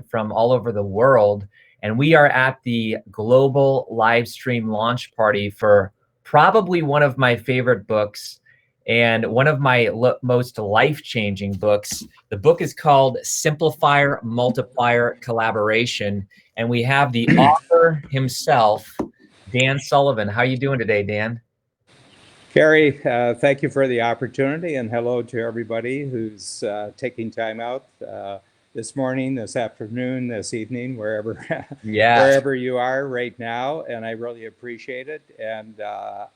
from all over the world. And we are at the global live stream launch party for probably one of my favorite books and one of my most life-changing books. The book is called Simplifier, Multiplier, Collaboration. And we have the author himself, Dan Sullivan. How are you doing today, Dan? Kary, thank you for the opportunity, and hello to everybody who's taking time out this morning, this afternoon, this evening, wherever you are right now. And I really appreciate it. And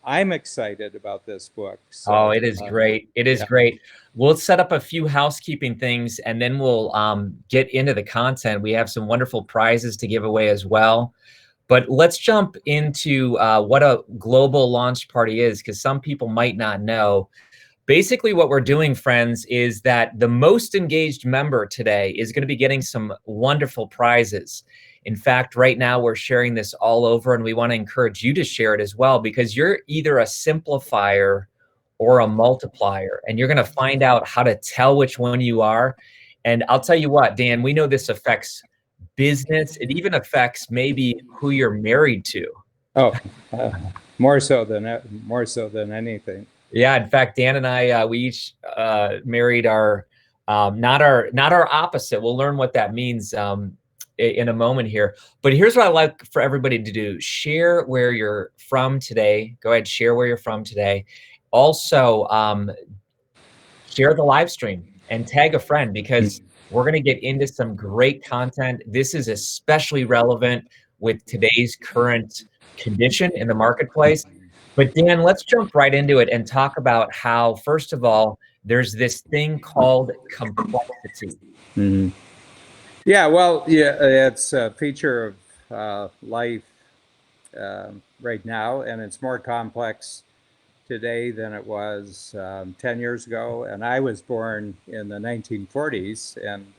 I'm excited about this book. So, it is great. It is great. We'll set up a few housekeeping things, and then we'll get into the content. We have some wonderful prizes to give away as well. But let's jump into what a global launch party is, because some people might not know. Basically, what we're doing, friends, is that the most engaged member today is going to be getting some wonderful prizes. In fact, right now we're sharing this all over, and we want to encourage you to share it as well, because you're either a simplifier or a multiplier, and you're going to find out how to tell which one you are. And I'll tell you what, Dan, we know this affects business. It even affects maybe who you're married to. Oh, more so than anything. Yeah, in fact, Dan and I, we each married our not our opposite. We'll learn what that means in a moment here. But here's what I like for everybody to do: share where you're from today. Go ahead, share where you're from today. Also, share the live stream and tag a friend, because we're going to get into some great content. This is especially relevant with today's current condition in the marketplace. But Dan, let's jump right into it and talk about how, first of all, there's this thing called complexity. Mm-hmm. Yeah, well, it's a feature of life right now, and it's more complex today than it was 10 years ago. And I was born in the 1940s, and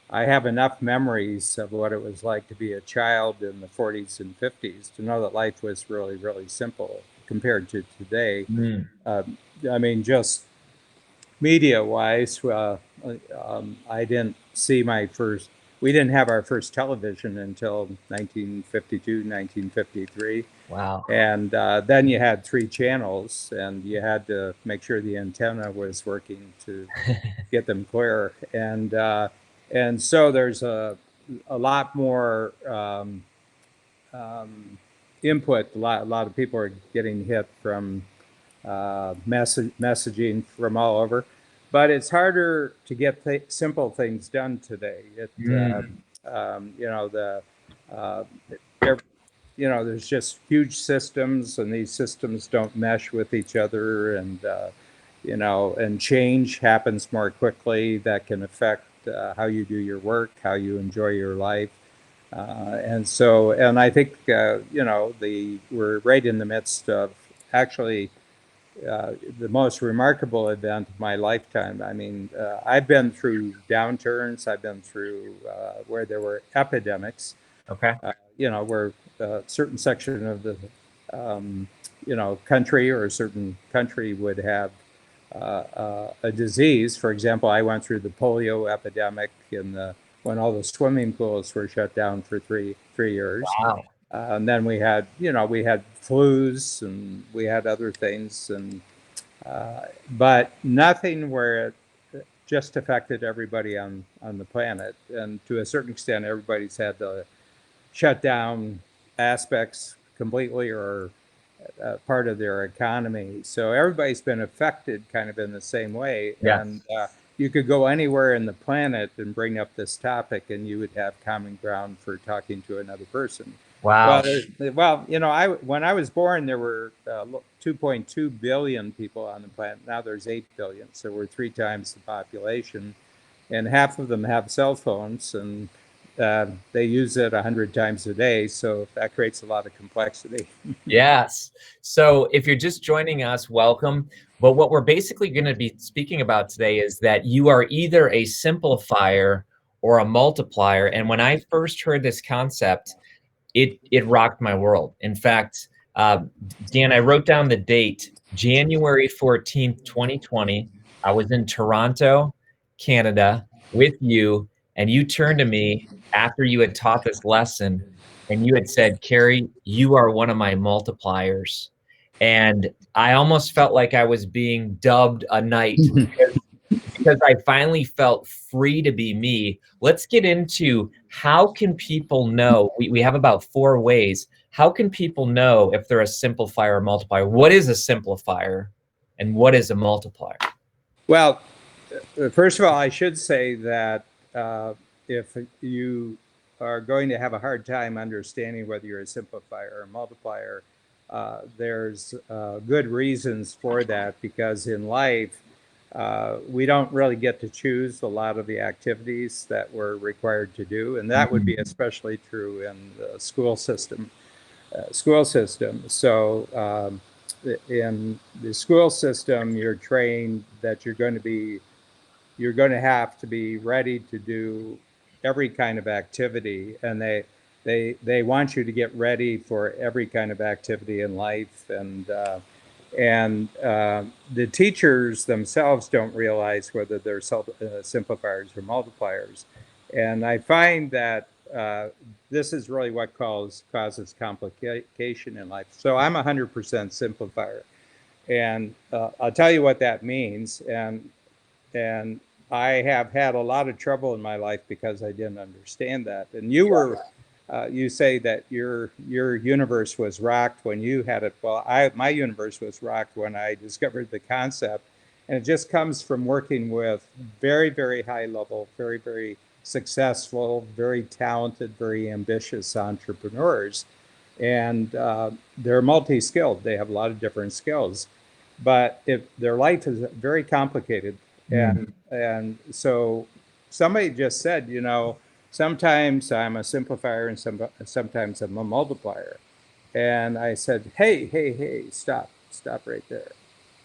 I have enough memories of what it was like to be a child in the 40s and 50s to know that life was really, really simple compared to today. I mean, just media-wise, I didn't see we didn't have our first television until 1952, 1953. Wow. And then you had 3 channels, and you had to make sure the antenna was working to get them clear. And so there's a lot more input. A lot of people are getting hit from messaging from all over, but it's harder to get simple things done today. There's just huge systems, and these systems don't mesh with each other, and change happens more quickly. That can affect how you do your work, how you enjoy your life. And I think, we're right in the midst of actually the most remarkable event of my lifetime. I mean, I've been through downturns. I've been through where there were epidemics. Okay. Where a certain section of the, country or a certain country would have a disease. For example, I went through the polio epidemic when all the swimming pools were shut down for three years. Wow. And then we had flus, and we had other things, but nothing where it just affected everybody on the planet. And to a certain extent, everybody's had to shut down aspects completely or part of their economy. So everybody's been affected kind of in the same way. Yes. And you could go anywhere in the planet and bring up this topic, and you would have common ground for talking to another person. Wow. When I was born, there were 2.2 billion people on the planet. Now there's 8 billion. So we're 3 times the population, and half of them have cell phones, and they use it 100 times a day. So that creates a lot of complexity. Yes. So if you're just joining us, welcome. But what we're basically going to be speaking about today is that you are either a simplifier or a multiplier. And when I first heard this concept, it rocked my world. In fact, Dan, I wrote down the date, January 14th, 2020. I was in Toronto, Canada with you, And you turned to me after you had taught this lesson and you had said, Kary, you are one of my multipliers. And I almost felt like I was being dubbed a knight because I finally felt free to be me. Let's get into how can people know? We have about 4 ways. How can people know if they're a simplifier or multiplier? What is a simplifier and what is a multiplier? Well, first of all, I should say that if you are going to have a hard time understanding whether you're a simplifier or a multiplier, there's good reasons for that, because in life, we don't really get to choose a lot of the activities that we're required to do, and that would be especially true in the school system. So in the school system, you're trained that you're going to have to be ready to do every kind of activity, and they want you to get ready for every kind of activity in life, and the teachers themselves don't realize whether they're simplifiers or multipliers. And I find that this is really what causes complication in life. So I'm 100% simplifier, and I'll tell you what that means. And I have had a lot of trouble in my life because I didn't understand that. And you say that your universe was rocked when you had it. Well, my universe was rocked when I discovered the concept, and it just comes from working with very, very high level, very, very successful, very talented, very ambitious entrepreneurs, and they're multi-skilled. They have a lot of different skills, but if their life is very complicated, and so somebody just said, sometimes I'm a simplifier and sometimes I'm a multiplier. And I said, hey, stop right there.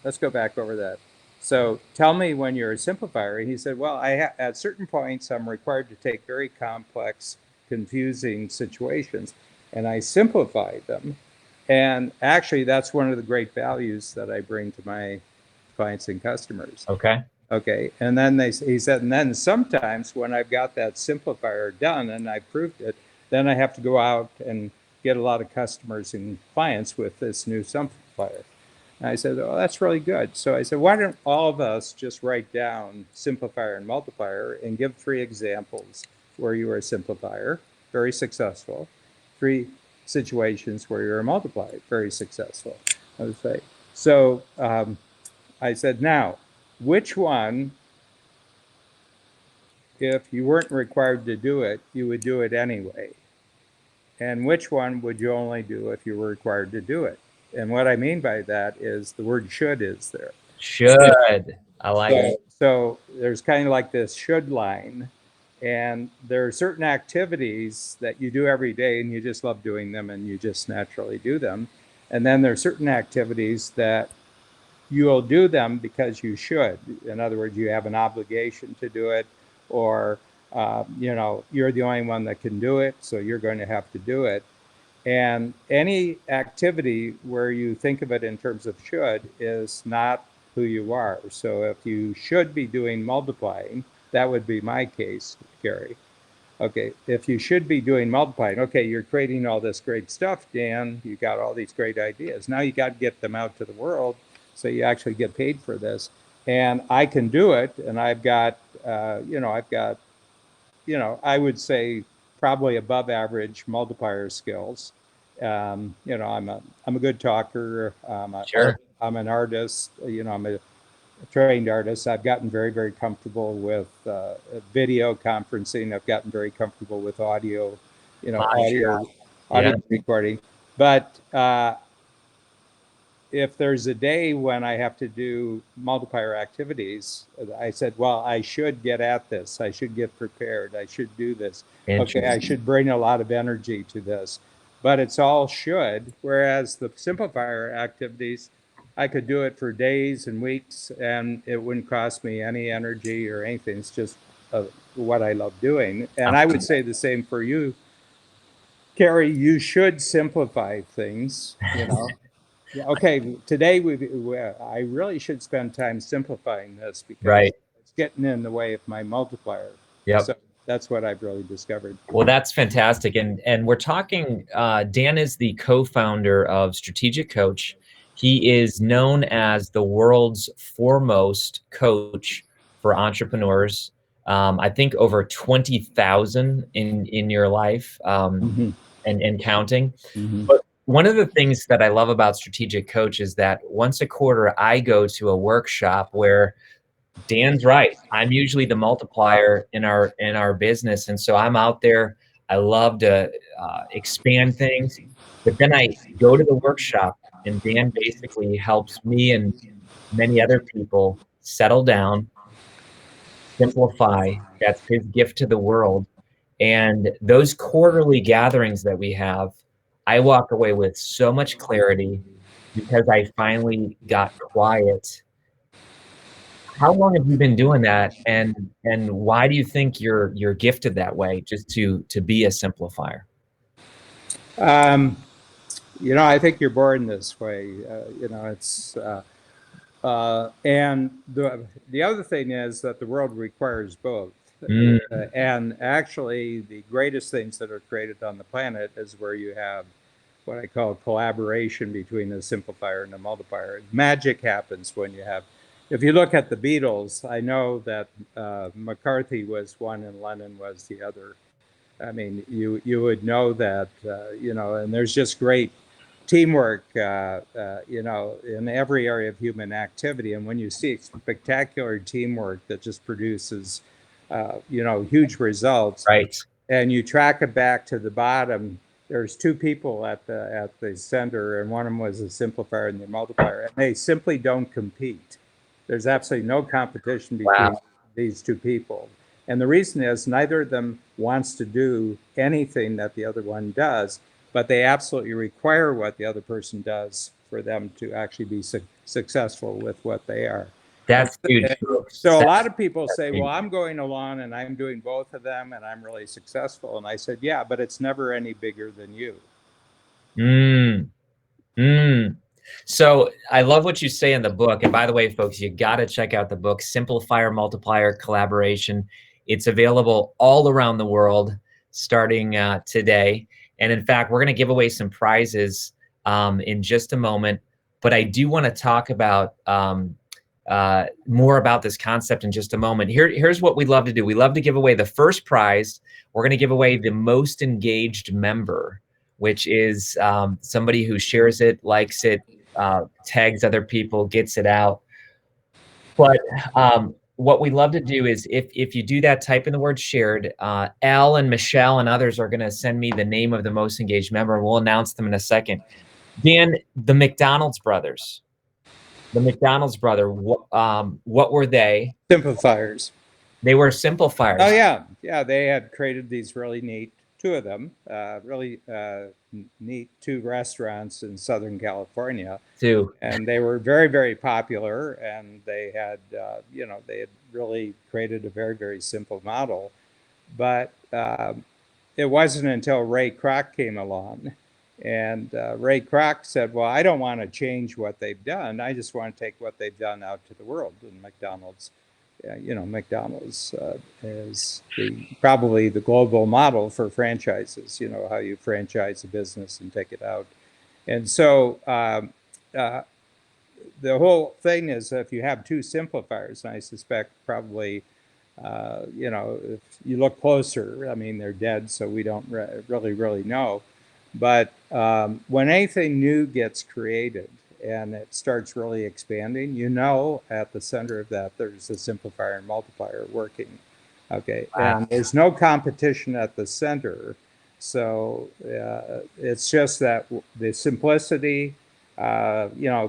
Let's go back over that. So tell me when you're a simplifier. And he said, well, at certain points, I'm required to take very complex, confusing situations, and I simplify them. And actually, that's one of the great values that I bring to my clients and customers. Okay. Okay, and then he said, and then sometimes when I've got that simplifier done and I proved it, then I have to go out and get a lot of customers and clients with this new simplifier. And I said, oh, that's really good. So I said, why don't all of us just write down simplifier and multiplier and give 3 examples where you were a simplifier, very successful, 3 situations where you're a multiplier, very successful. I would say. So I said, now, which one, if you weren't required to do it, you would do it anyway? And which one would you only do if you were required to do it? And what I mean by that is the word should is there. Should. I like it. So there's kind of like this should line. And there are certain activities that you do every day and you just love doing them and you just naturally do them. And then there are certain activities that you'll do them because you should. In other words, you have an obligation to do it, or you're the only one that can do it, so you're going to have to do it. And any activity where you think of it in terms of should is not who you are. So if you should be doing multiplying, that would be my case, Kary. Okay, if you should be doing multiplying, okay, you're creating all this great stuff, Dan. You got all these great ideas. Now you got to get them out to the world so you actually get paid for this. And I can do it. And I've got, I would say probably above average multiplier skills. I'm a good talker. Sure. I'm an artist. I'm a trained artist. I've gotten very, very comfortable with video conferencing. I've gotten very comfortable with audio, audio recording. But if there's a day when I have to do multiplier activities, I said, well, I should get at this. I should get prepared. I should do this. Okay, I should bring a lot of energy to this. But it's all should, whereas the simplifier activities, I could do it for days and weeks and it wouldn't cost me any energy or anything. It's just what I love doing. And I would say the same for you, Kary. You should simplify things, Okay, today I really should spend time simplifying this because it's getting in the way of my multiplier. Yep. So that's what I've really discovered. Well, that's fantastic. And we're talking, Dan is the co-founder of Strategic Coach. He is known as the world's foremost coach for entrepreneurs. I think over 20,000 in your life, and counting. But one of the things that I love about Strategic Coach is that once a quarter, I go to a workshop where Dan's right. I'm usually the multiplier in our business, and so I'm out there. I love to expand things, but then I go to the workshop, and Dan basically helps me and many other people settle down, simplify. That's his gift to the world. And those quarterly gatherings that we have, I walk away with so much clarity because I finally got quiet. How long have you been doing that, and why do you think you're gifted that way, just to be a simplifier? I think you're born this way. It's and the other thing is that the world requires both. And actually, the greatest things that are created on the planet is where you have what I call collaboration between the simplifier and the multiplier. Magic happens when you have. If you look at the Beatles, I know that McCarthy was one and Lennon was the other. I mean, you would know that, and there's just great teamwork, in every area of human activity. And when you see spectacular teamwork that just produces, huge results, Right. and you track it back to the bottom, there's two people at the center, and one of them was a simplifier and the multiplier, and they simply don't compete. There's absolutely no competition between these two people. And the reason is neither of them wants to do anything that the other one does, but they absolutely require what the other person does for them to actually be successful with what they are. That's huge. So a lot of people say, well, I'm going along and I'm doing both of them and I'm really successful. And I said, yeah, but it's never any bigger than you. So I love what you say in the book. And by the way, folks, you got to check out the book, Simplifier, Multiplier, Collaboration. It's available all around the world starting today. And in fact, we're going to give away some prizes in just a moment. But I do want to talk about more about this concept in just a moment. Here's what we love to do. We love to give away the first prize. We're going to give away the most engaged member, which is somebody who shares it, likes it, tags other people, gets it out. But what we love to do is if you do that, type in the word shared. Al and Michelle and others are going to send me the name of the most engaged member, and we'll announce them in a second. Dan, the McDonald's brothers. The McDonald's brother, what were they? Simplifiers. They were simplifiers. Oh, yeah. Yeah, they had created these really neat, two of them, really neat two restaurants in Southern California. Two. And they were very, very popular. And they had, they had really created a very, very simple model. But it wasn't until Ray Kroc came along. And Ray Kroc said, well, I don't want to change what they've done. I just want to take what they've done out to the world. And McDonald's, McDonald's is probably the global model for franchises, how you franchise a business and take it out. And so the whole thing is if you have two simplifiers, and I suspect probably, if you look closer, I mean, they're dead, so we don't really know. But when anything new gets created and it starts really expanding, at the center of that, there's a simplifier and multiplier working. Okay. Wow. And there's no competition at the center. So it's just that the simplicity,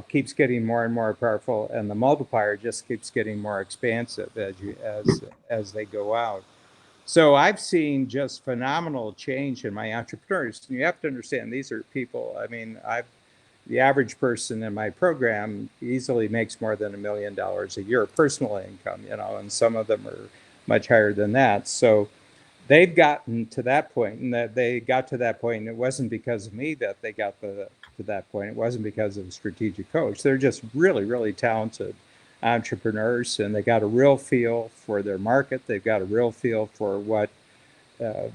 keeps getting more and more powerful, and the multiplier just keeps getting more expansive as they go out. So I've seen just phenomenal change in my entrepreneurs. And you have to understand, these are people, I mean, the average person in my program easily makes more than $1 million a year personal income, and some of them are much higher than that. So they've gotten to that point, and that they got to that point. And it wasn't because of me that they got to that point. It wasn't because of a strategic coach. They're just really, really talented entrepreneurs, and they got a real feel for their market. They've got a real feel for what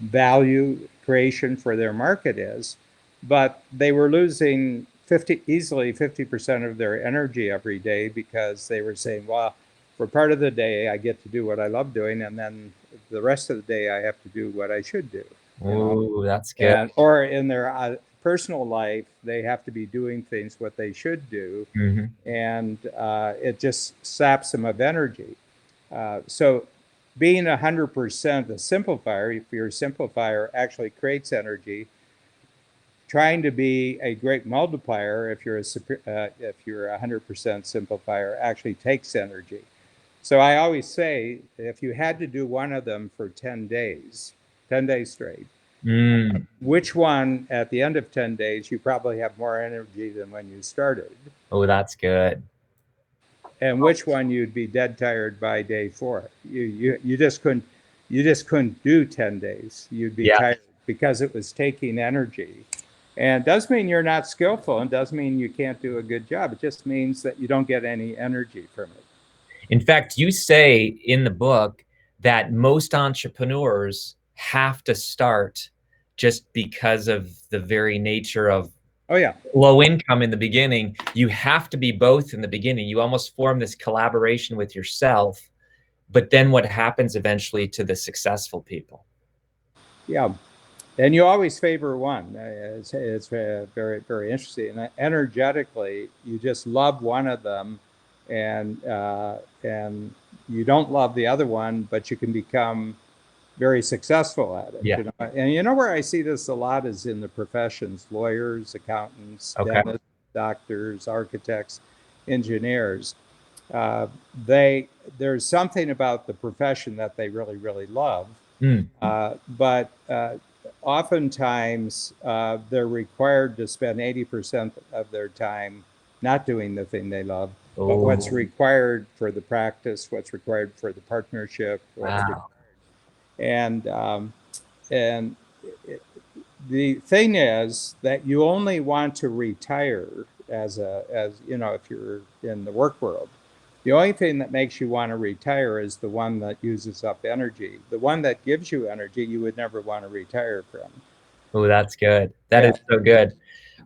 value creation for their market is, but they were losing easily 50% of their energy every day because they were saying, well, for part of the day I get to do what I love doing, and then the rest of the day I have to do what I should do. Oh, that's good. And or in their personal life they have to be doing things what they should do, and it just saps them of energy. So being 100% a simplifier, if your simplifier actually creates energy, trying to be a great multiplier, if you're if you're 100% simplifier, actually takes energy. So I always say, if you had to do one of them for 10 days straight, which one at the end of 10 days, you probably have more energy than when you started? Oh, that's good. And which one you'd be dead tired by day 4? You just couldn't do 10 days. You'd be tired because it was taking energy. And it does mean you're not skillful, and does mean you can't do a good job. It just means that you don't get any energy from it. In fact, you say in the book that most entrepreneurs have to start just because of the very nature of low income in the beginning. You have to be both in the beginning. You almost form this collaboration with yourself, but then what happens eventually to the successful people? Yeah. And you always favor one. It's very, very interesting. And energetically, you just love one of them, and you don't love the other one, but you can become very successful at it. Yeah. You know? And you know where I see this a lot is in the professions: lawyers, accountants, dentists, doctors, architects, engineers. There's something about the profession that they really, really love, but oftentimes they're required to spend 80% of their time not doing the thing they love, but what's required for the practice, what's required for the partnership, and the thing is that you only want to retire as you know, if you're in the work world. The only thing that makes you want to retire is the one that uses up energy. The one that gives you energy, you would never want to retire from. Oh, that's good. That is so good.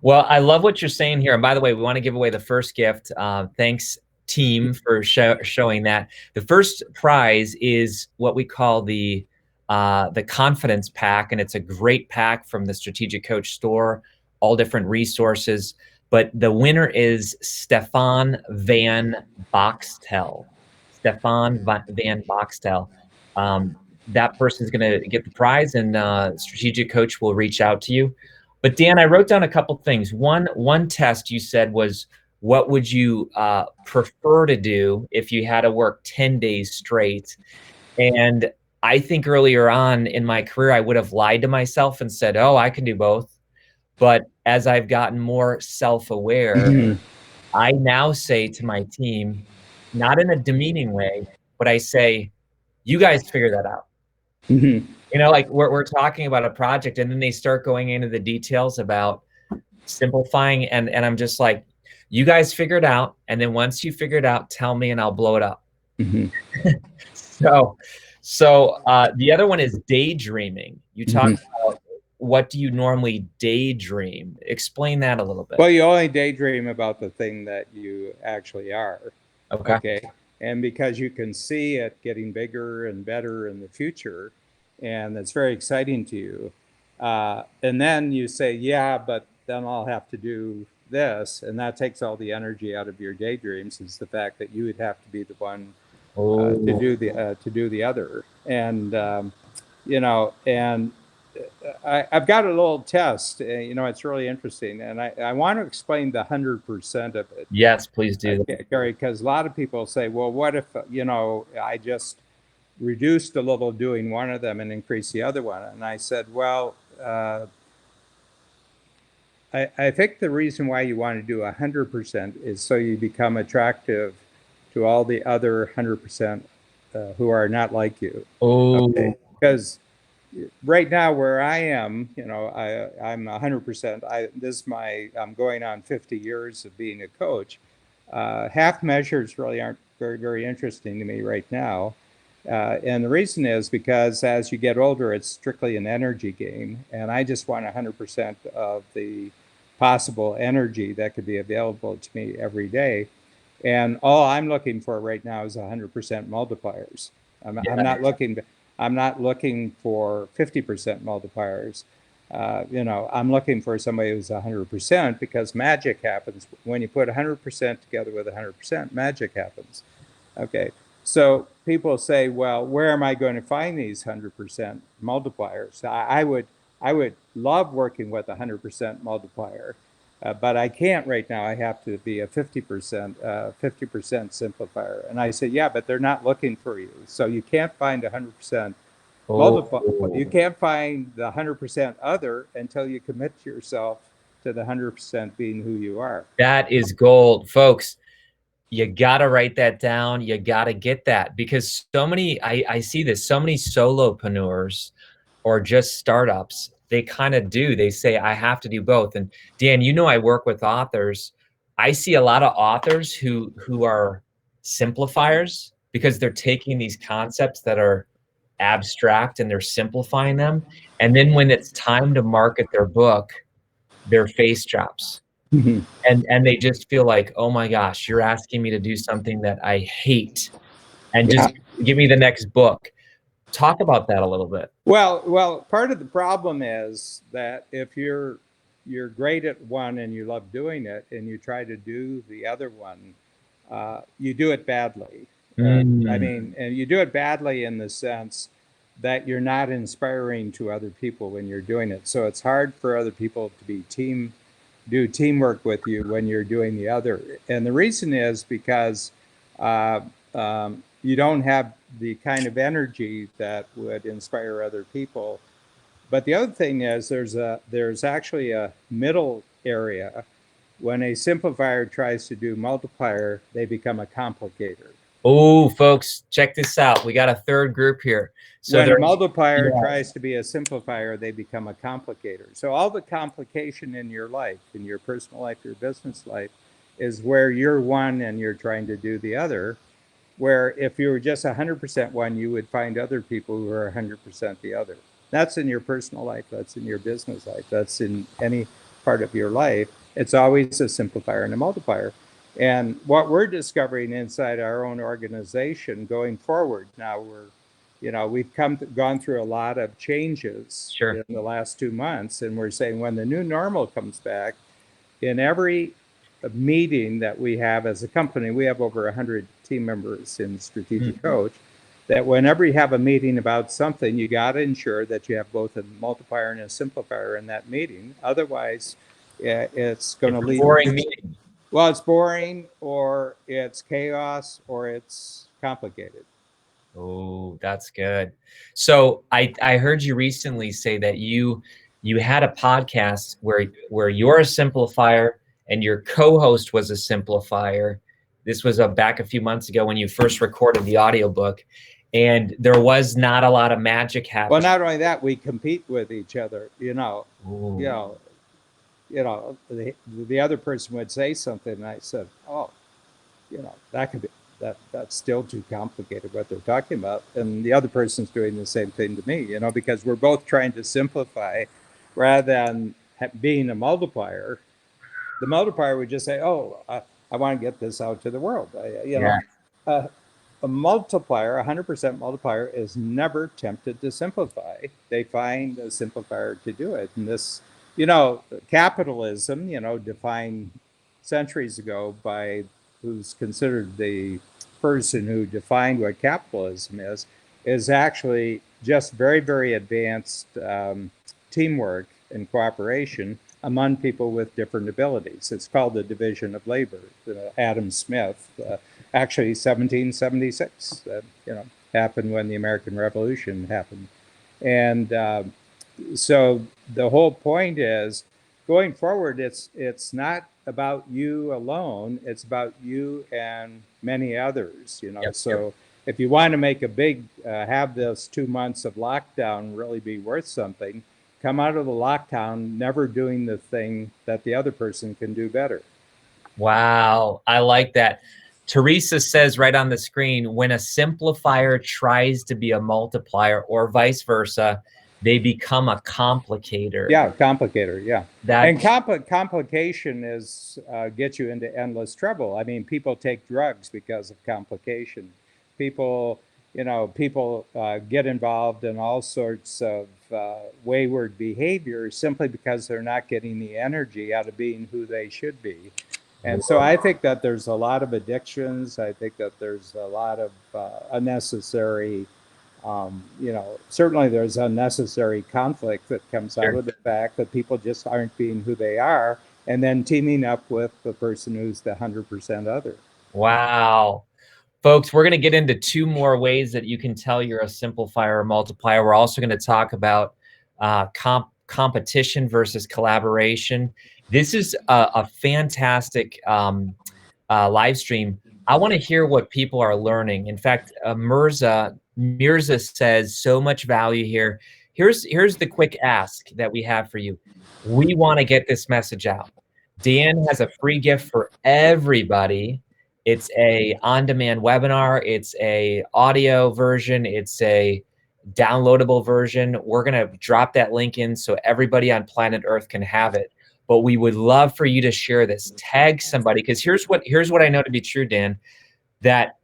Well, I love what you're saying here. And by the way, we want to give away the first gift. Thanks, team, for showing that. The first prize is what we call the confidence pack, and it's a great pack from the Strategic Coach store, all different resources. But the winner is Stefan Van Boxtel. Stefan Van Boxtel. That person's going to get the prize, and Strategic Coach will reach out to you. But Dan, I wrote down a couple things. One test you said was, what would you prefer to do if you had to work 10 days straight? And I think earlier on in my career, I would have lied to myself and said, oh, I can do both. But as I've gotten more self-aware, I now say to my team, not in a demeaning way, but I say, you guys figure that out. You know, like we're talking about a project, and then they start going into the details about simplifying, and I'm just like, you guys figure it out, and then once you figure it out, tell me and I'll blow it up. So the other one is daydreaming. You talk about, what do you normally daydream? Explain that a little bit. Well, you only daydream about the thing that you actually are. Okay. And because you can see it getting bigger and better in the future, and it's very exciting to you. And then you say, yeah, but then I'll have to do this. And that takes all the energy out of your daydreams, is the fact that you would have to be the one to do the other. And, you know, and I've got a little test, you know, it's really interesting. And I want to explain the 100% of it. Yes, please do. Kary, because a lot of people say, well, what if, you know, I just reduced a little doing one of them and increased the other one? And I said, well, I think the reason why you want to do 100% is so you become attractive to all the other 100% who are not like you. Okay? Because right now where I am, you know, I'm 100%. I'm going on 50 years of being a coach. Half measures really aren't very, very interesting to me right now. And the reason is because as you get older, it's strictly an energy game. And I just want 100% of the possible energy that could be available to me every day. And all I'm looking for right now is 100% multipliers. I'm not looking. I'm not looking for 50% multipliers. I'm looking for somebody who's 100% because magic happens when you put 100% together with 100%. Magic happens. Okay. So people say, well, where am I going to find these 100% multipliers? I would love working with a 100% multiplier, but I can't right now. I have to be a 50% simplifier. And I say, yeah, but they're not looking for you. So you can't find 100% multiply. You Oh, can't find the 100% other until you commit yourself to the 100% being who you are. that is gold, folks. You got to write that down. You got to get that because so many, I see this, so many solopreneurs or just startups, they kind of do. They say, I have to do both. And Dan, you know, I work with authors. I see a lot of authors who are simplifiers because they're taking these concepts that are abstract and they're simplifying them. And then when it's time to market their book, their face drops and they just feel like, oh my gosh, you're asking me to do something that I hate and Yeah. just give me the next book. Talk about that a little bit. Well, part of the problem is that if you're great at one and you love doing it, and you try to do the other one, you do it badly. Mm. And you do it badly in the sense that you're not inspiring to other people when you're doing it. So it's hard for other people to do teamwork with you when you're doing the other. And the reason is because uh, you don't have the kind of energy that would inspire other people. But the other thing is there's actually a middle area. When a simplifier tries to do multiplier, they become a complicator. Oh, folks, check this out. We got a third group here. So When a there, multiplier yeah, tries to be a simplifier, they become a complicator. So all the complication in your life, in your personal life, your business life, is where you're one and you're trying to do the other. Where if you were just 100% one, you would find other people who are 100% the other. That's in your personal life. That's in your business life. That's in any part of your life. It's always a simplifier and a multiplier. And what we're discovering inside our own organization going forward, now we've gone through a lot of changes sure. in the last 2 months, and we're saying when the new normal comes back, in every meeting that we have as a company, we have over 100 team members in Strategic Mhm. Coach, that whenever you have a meeting about something, you got to ensure that you have both a multiplier and a simplifier in that meeting. Otherwise, it's going to It's a lead, boring meeting. well, it's boring or it's chaos or it's complicated. Oh, that's good. So I heard you recently say that you had a podcast where you're a simplifier and your co-host was a simplifier. This was back a few months ago when you first recorded the audiobook, and there was not a lot of magic Well, happening. not only that, we compete with each other. You Ooh. know, the other person would say something, and I said, "Oh, that could be that's still too complicated what they're talking about," and the other person's doing the same thing to me, because we're both trying to simplify rather than being a multiplier. The multiplier would just say, oh, I want to get this out to the world. Yeah. uh, a multiplier, 100% multiplier, is never tempted to simplify. They find a simplifier to do it. And this, capitalism, defined centuries ago by who's considered the person who defined what capitalism is actually just very, very advanced teamwork and cooperation among people with different abilities. It's called the division of labor. Adam Smith, actually 1776, happened when the American Revolution happened. And so the whole point is going forward, it's not about you alone, it's about you and many others, Yep. so if you want to make a big have this 2 months of lockdown really be worth something, come out of the lockdown never doing the thing that the other person can do better. Wow, I like that. Teresa says right on the screen, when a simplifier tries to be a multiplier or vice versa, they become a complicator. Yeah, complicator, yeah. That Complication is gets you into endless trouble. I mean, people take drugs because of complication. People, people get involved in all sorts of wayward behavior simply because they're not getting the energy out of being who they should be. And so I think that there's a lot of addictions. I think that there's a lot of unnecessary, certainly there's unnecessary conflict that comes out of the fact that people just aren't being who they are and then teaming up with the person who's the 100% other. Wow. Folks, we're going to get into 2 more ways that you can tell you're a simplifier or multiplier. We're also going to talk about competition versus collaboration. This is a fantastic live stream. I want to hear what people are learning. In fact, Mirza says so much value here. Here's the quick ask that we have for you. We want to get this message out. Dan has a free gift for everybody. It's a on-demand webinar. It's a audio version. It's a downloadable version. We're going to drop that link in so everybody on planet Earth can have it. But we would love for you to share this. Tag somebody, because here's what I know to be true, Dan, that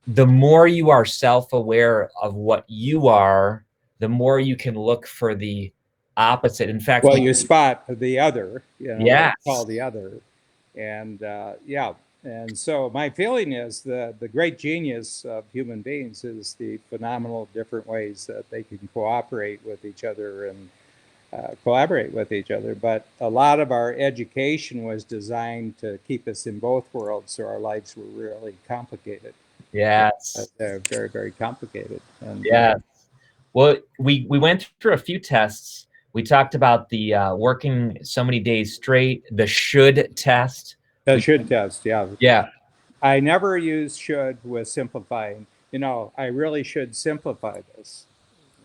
the more you are self-aware of what you are, the more you can look for the opposite. In fact, well, you spot the other, yes. call the other. And yeah. And so my feeling is that the great genius of human beings is the phenomenal different ways that they can cooperate with each other and collaborate with each other. But a lot of our education was designed to keep us in both worlds, so our lives were really complicated. Yes. They're very, very complicated. And yes. Well, we went through a few tests. We talked about the working so many days straight, the should test. The should test, yeah. Yeah. I never use should with simplifying. I really should simplify this.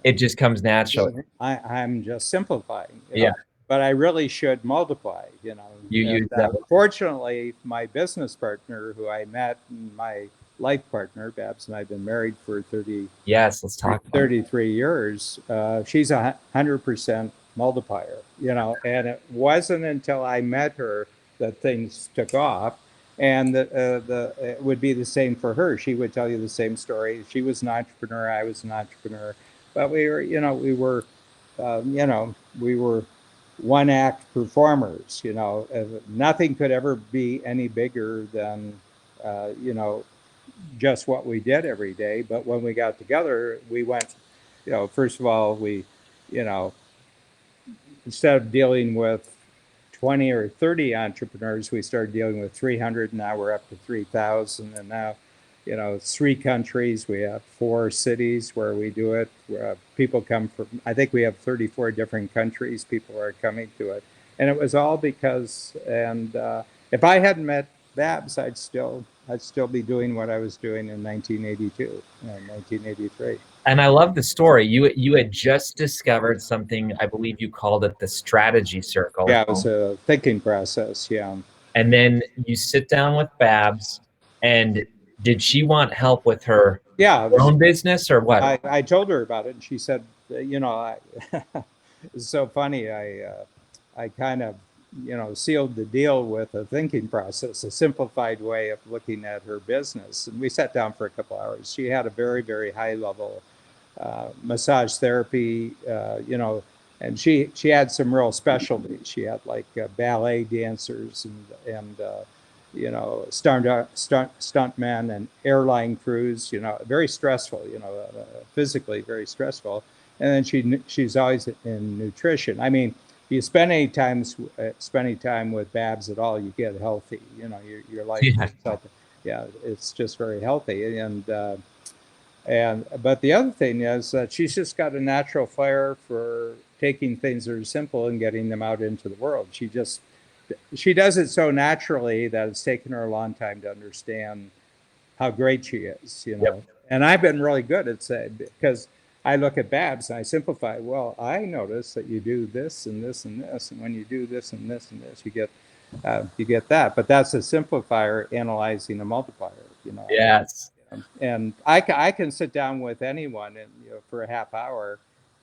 It just comes naturally. I'm just simplifying. Yeah. But I really should multiply, You use that. Fortunately, my business partner, who I met, my life partner, Babs, and I've been married for 33 years. She's 100% multiplier, and it wasn't until I met her that things took off. And it would be the same for her. She would tell you the same story. She was an entrepreneur. I was an entrepreneur. But we were one act performers. Nothing could ever be any bigger than, just what we did every day. But when we got together, we went, first of all, we, instead of dealing with 20 or 30 entrepreneurs, we started dealing with 300. Now we're up to 3,000. And now, it's 3 countries. We have 4 cities where we do it. Where people come from, I think we have 34 different countries. People are coming to it. And it was all because, and if I hadn't met Babs, I'd still be doing what I was doing in 1982 and 1983. And I love the story. You had just discovered something, I believe you called it the strategy circle. Yeah, it was a thinking process, yeah. And then you sit down with Babs, and did she want help with her own business or what? I told her about it, and she said, it's so funny. I kind of, sealed the deal with a thinking process, a simplified way of looking at her business. And we sat down for a couple hours. She had a very, very high level massage therapy, and she had some real specialties. She had like ballet dancers and stuntmen and airline crews, very stressful, physically very stressful. And then she's always in nutrition. I mean, if you spend any time with Babs at all, you get healthy. Your life is healthy. Yeah, it's just very healthy. But the other thing is that she's just got a natural flair for taking things that are simple and getting them out into the world. She does it so naturally that it's taken her a long time to understand how great she is. Yep. And I've been really good at saying, because I look at Babs and I simplify. Well, I notice that you do this and this and this, and when you do this and this and this, you get that. But that's a simplifier analyzing a multiplier. Yes. And I can sit down with anyone and for a half hour,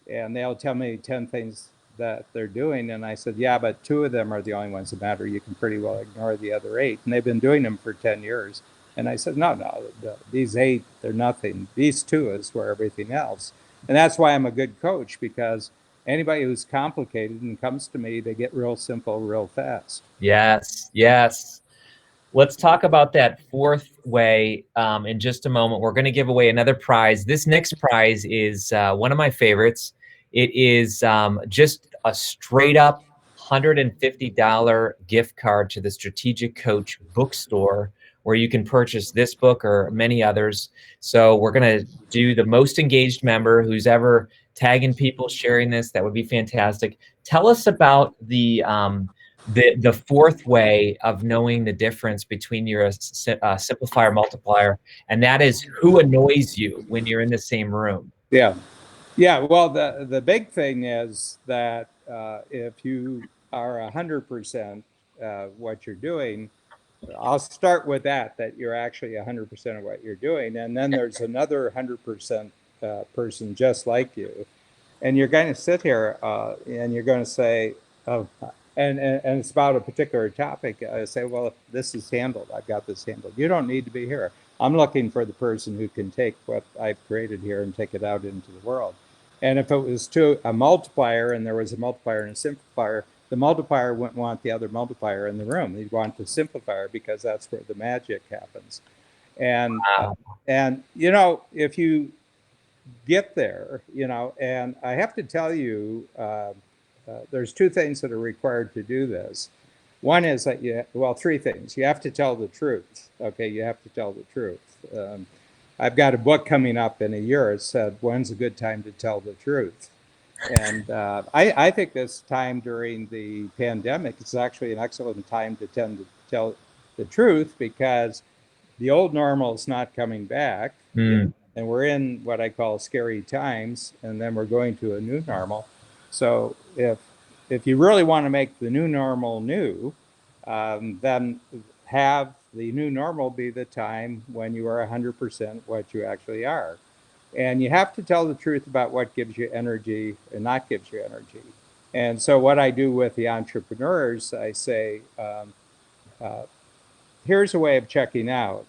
and they'll tell me 10 things that they're doing, and I said, yeah, but 2 of them are the only ones that matter. You can pretty well ignore the other 8, and they've been doing them for 10 years. And I said, no, these 8, they're nothing. These 2 is where everything else. And that's why I'm a good coach, because anybody who's complicated and comes to me, they get real simple real fast. Yes. Yes. Let's talk about that 4th way in just a moment. We're going to give away another prize. This next prize is one of my favorites. It is just a straight up $150 gift card to the Strategic Coach bookstore, where you can purchase this book or many others. So we're going to do the most engaged member who's ever tagging people, sharing this. That would be fantastic. Tell us about the 4th way of knowing the difference between your simplifier multiplier, and that is who annoys you when you're in the same room. Yeah. Well, the big thing is that if you are 100% what you're doing, I'll start with that you're actually 100% of what you're doing. And then there's another 100% person just like you. And you're going to sit here and you're going to say, oh, and it's about a particular topic. I say, well, this is handled. I've got this handled. You don't need to be here. I'm looking for the person who can take what I've created here and take it out into the world. And if it was to a multiplier and there was a multiplier and a simplifier, the multiplier wouldn't want the other multiplier in the room. He'd want the simplifier, because that's where the magic happens. And and if you get there, and I have to tell you, there's 2 things that are required to do this. One is that 3 things. You have to tell the truth. Okay, you have to tell the truth. I've got a book coming up in a year. It said, when's a good time to tell the truth? And I think this time during the pandemic is actually an excellent time to tell the truth, because the old normal is not coming back. And we're in what I call scary times, and then we're going to a new normal. So if you really want to make the new normal new, then have the new normal be the time when you are 100% what you actually are. And you have to tell the truth about what gives you energy and not gives you energy. And so what I do with the entrepreneurs, I say, here's a way of checking out.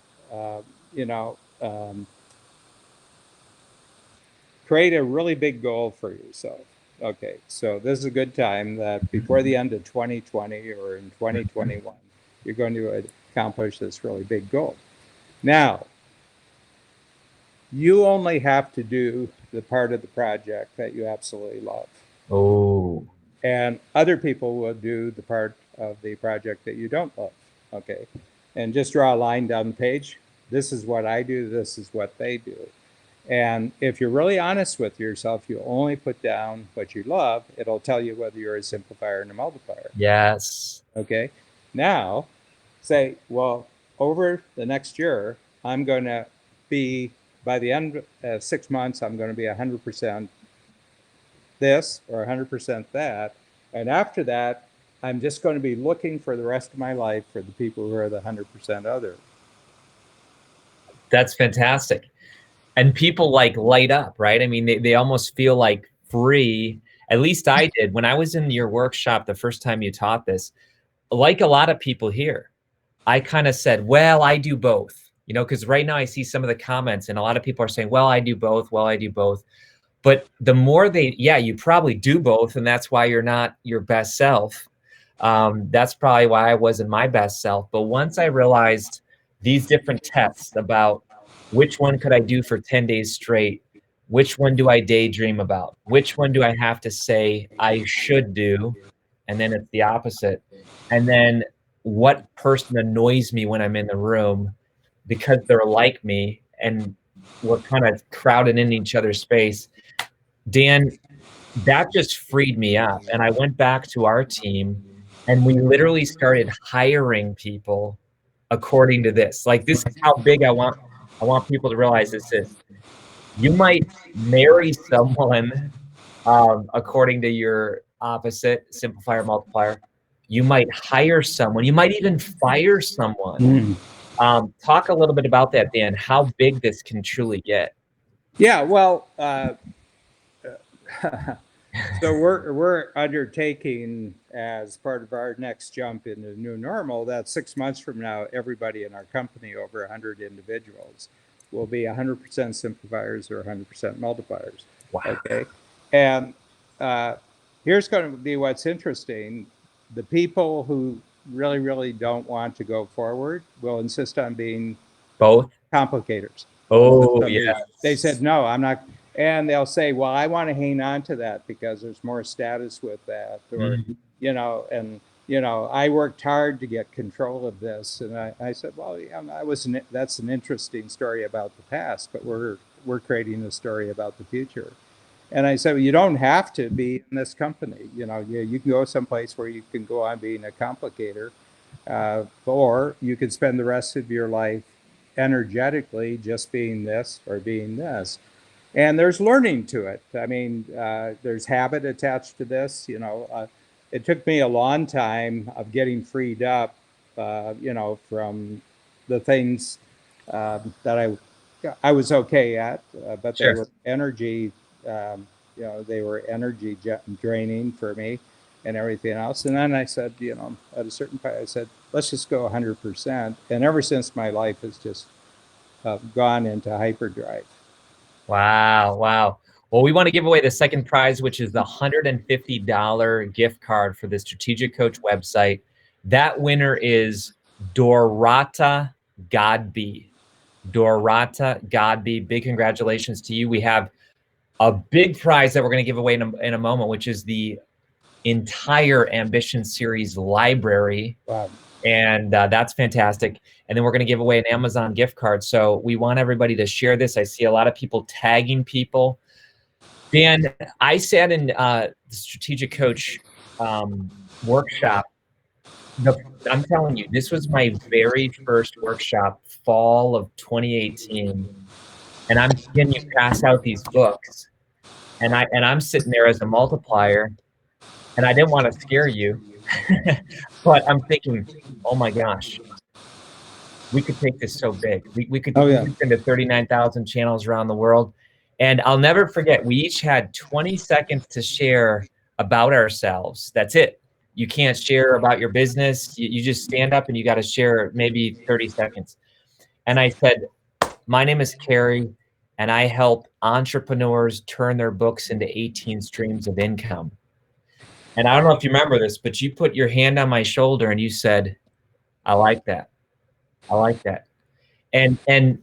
Create a really big goal for yourself. Okay, so this is a good time that before the end of 2020 or in 2021, you're going to accomplish this really big goal. Now, you only have to do the part of the project that you absolutely love. Oh. And other people will do the part of the project that you don't love. Okay. And just draw a line down the page. This is what I do. This is what they do. And if you're really honest with yourself, you only put down what you love. It'll tell you whether you're a simplifier and a multiplier. Yes. Okay. Now, say, well, over the next year, I'm going to be, by the end of 6 months, I'm going to be 100% this or 100% that. And after that, I'm just going to be looking for the rest of my life for the people who are the 100% other. That's fantastic. And people light up, right? I mean, they almost feel like free. At least I did when I was in your workshop the first time you taught this. Like a lot of people here, I kind of said, well, I do both, because right now I see some of the comments and a lot of people are saying, well, I do both. Well, I do both. But the more you probably do both. And that's why you're not your best self. That's probably why I wasn't my best self. But once I realized these different tests about which one could I do for 10 days straight, which one do I daydream about, which one do I have to say I should do, and then it's the opposite. And then what person annoys me when I'm in the room because they're like me and we're kind of crowded in each other's space. Dan, that just freed me up. And I went back to our team and we literally started hiring people according to this. Like, this is how big I want people to realize this is. You might marry someone according to your opposite, simplifier, multiplier. You might hire someone. You might even fire someone Talk a little bit about that, Dan, how big this can truly get. Yeah, well, so we're undertaking as part of our next jump in the new normal that 6 months from now, everybody in our company, over 100 individuals, will be 100% simplifiers or 100% multipliers. Wow. Okay, and here's going to be what's interesting: the people who really don't want to go forward will insist on being Both. complicators. Oh, They yeah. said, no, I'm not. And they'll say, well, I want to hang on to that because there's more status with that. Or, I worked hard to get control of this. And I said, well, yeah, that's an interesting story about the past, but we're creating a story about the future. And I said, well, you don't have to be in this company. You can go someplace where you can go on being a complicator, or you could spend the rest of your life energetically just being this or being this. And there's learning to it. I mean, there's habit attached to this. It took me a long time of getting freed up, from the things that I was okay at, but Sure. they were energy. They were energy draining for me, and everything else. And then I said, at a certain point, I said, let's just go 100%. And ever since, my life has just gone into hyperdrive. Wow. Wow. Well, we want to give away the second prize, which is the $150 gift card for the Strategic Coach website. That winner is Dorata Godby. Dorata Godby, big congratulations to you. We have a big prize that we're going to give away in a moment, which is the entire Ambition Series library. Wow. And that's fantastic. And then we're going to give away an Amazon gift card. So we want everybody to share this. I see a lot of people tagging people. Dan, I sat in the Strategic Coach workshop. I'm telling you, this was my very first workshop, fall of 2018. And I'm seeing you pass out these books. And I'm sitting there as a multiplier. And I didn't want to scare you. But I'm thinking, oh my gosh, we could take this so big. We could send to 39,000 channels around the world. And I'll never forget, we each had 20 seconds to share about ourselves. That's it. You can't share about your business. You just stand up and you got to share maybe 30 seconds. And I said, my name is Kary, and I help entrepreneurs turn their books into 18 streams of income. And I don't know if you remember this, but you put your hand on my shoulder and you said, I like that. I like that. And